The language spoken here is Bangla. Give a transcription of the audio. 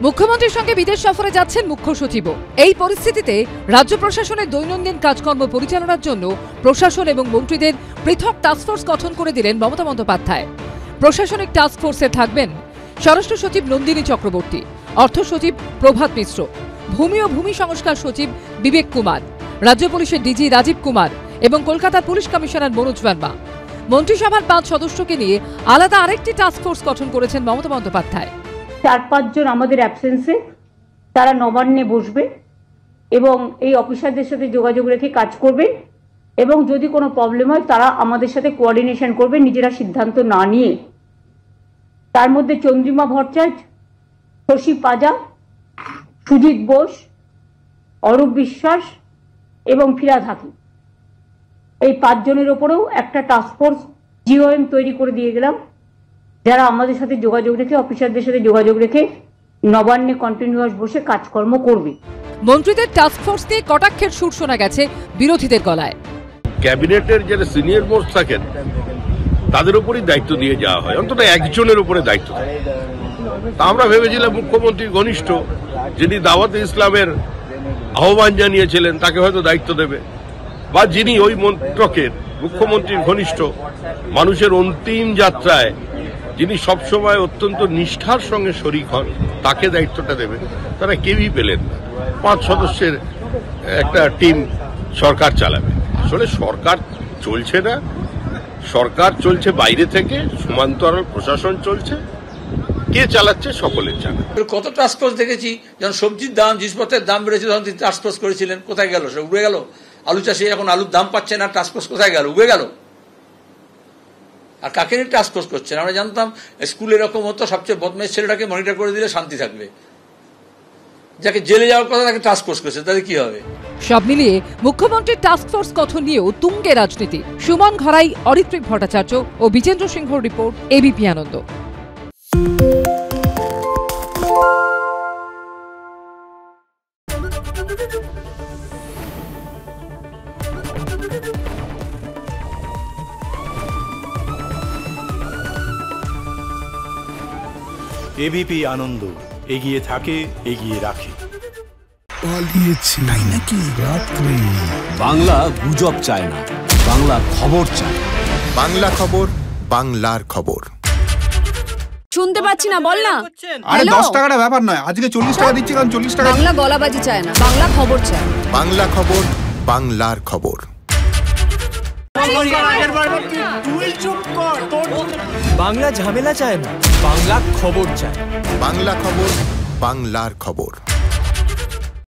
মুখ্যমন্ত্রীর সঙ্গে বিদেশ সফরে যাচ্ছেন মুখ্য সচিবও। এই পরিস্থিতিতে রাজ্য প্রশাসনের দৈনন্দিন কাজকর্ম পরিচালনার জন্য প্রশাসন এবং মন্ত্রীদের পৃথক টাস্কফোর্স গঠন করে দিলেন মমতা বন্দ্যোপাধ্যায়। প্রশাসনিক টাস্কফোর্সে থাকবেন স্বরাষ্ট্র সচিব নন্দিনী চক্রবর্তী, অর্থ সচিব প্রভাত মিশ্র, ভূমি ও ভূমি সংস্কার সচিব বিবেক কুমার, রাজ্য পুলিশের ডিজি রাজীব কুমার এবং কলকাতার পুলিশ কমিশনার মনোজ ভার্মা। মন্ত্রিসভার 5 সদস্যকে নিয়ে আলাদা আরেকটি টাস্কফোর্স গঠন করেছেন মমতা বন্দ্যোপাধ্যায়। 4-5 জন আমাদের অ্যাবসেন্সে তারা নবান্নে বসবে এবং এই অফিসারদের সাথে যোগাযোগ রেখে কাজ করবেন এবং যদি কোনো প্রবলেম হয় তারা আমাদের সাথে কোঅর্ডিনেশন করবে নিজেরা সিদ্ধান্ত না নিয়ে। তার মধ্যে চন্দ্রিমা ভট্টাচার্য, শশী পাজা, সুজিত বোস, অরূপ বিশ্বাস এবং ফিরাদ হাকিম, এই 5 জনের ওপরেও একটা টাস্কফোর্স জিওএম তৈরি করে দিয়ে গেলাম, যারা আমাদের সাথে যোগাযোগ রেখে অফিসারদের সাথে যোগাযোগ রেখে নবান্নে কন্টিনিউয়াস বসে কাজকর্ম করবে। মন্ত্রীদের টাস্কফোর্স নিয়ে কটাক্ষের সুর শোনা গেছে বিরোধীদের গলায়। ক্যাবিনেটের যারা সিনিয়র মোস্ট থাকেন তাদের উপরই দায়িত্ব দিয়ে যাওয়া হয়, অন্তত একজনের উপরে দায়িত্ব। তা আমরা ভেবেছিলাম মুখ্যমন্ত্রী ঘনিষ্ঠ, যিনি দাওয়াতে ইসলামের আহ্বান জানিয়েছিলেন তাকে হয়তো দায়িত্ব দেবে, বা যিনি ওই মন্ত্রকের মুখ্যমন্ত্রীর ঘনিষ্ঠ, মানুষের অন্তিম যাত্রায় যিনি সবসময় অত্যন্ত নিষ্ঠার সঙ্গে শরিক হন তাকে দায়িত্বটা দেবে। তারা কেউই পেলেন না। 5 সদস্যের একটা টিম সরকার চালাবে। আসলে সরকার চলছে না, সরকার চলছে বাইরে থেকে, সমান্তরাল প্রশাসন চলছে। কে চালাচ্ছে সকলের জানা। কত টাস্কফোর্স দেখেছি, যখন সবজির দাম, জিনিসপত্রের দাম বেড়েছে তখন তিনি টাস্কফোর্স করেছিলেন, কোথায় গেল? সে উড়ে গেল। আলু চাষে এখন আলুর দাম পাচ্ছে না, টাস্কফোর্স কোথায় গেল? উড়ে গেল। আর কাকে নিয়ে টাস্কফোর্স করছেন? আমরা জানতাম স্কুলে এরকম হতো, সবচেয়ে বদমাইশ ছেলেটাকে মনিটর করে দিলে শান্তি থাকবে, যাকে জেলে যাওয়ার কথা তাকে টাস্কফোর্স করছে, তাহলে কি হবে? সব মিলিয়ে মুখ্যমন্ত্রীর টাস্কফোর্স গঠন নিয়েও তুঙ্গে রাজনীতি। সুমন ঘরাই, অরিত্রিক ভট্টাচার্য ও বিজেন্দ্র সিংহর রিপোর্ট, এবিপি আনন্দ। এবিপি আনন্দ, এগিয়ে থাকে, এগিয়ে রাখে। পালিয়েছে তাই নাকি? রাত্রে বাংলা গুজব চায় না, বাংলা খবর চায়। বাংলা খবর, বাংলার খবর। শুনতে পাচ্ছি না, বল না। আরে 10 টাকাটা ব্যাপার নয়, আজকে 40 টাকা দিচ্ছি, কারণ 40 টাকা। বাংলা গলাবাজি চায় না, বাংলা খবর চায়। বাংলা খবর, বাংলার খবর। বাংলা ঝামেলা চায় না, বাংলা খবর চায়। বাংলা খবর, বাংলার খবর।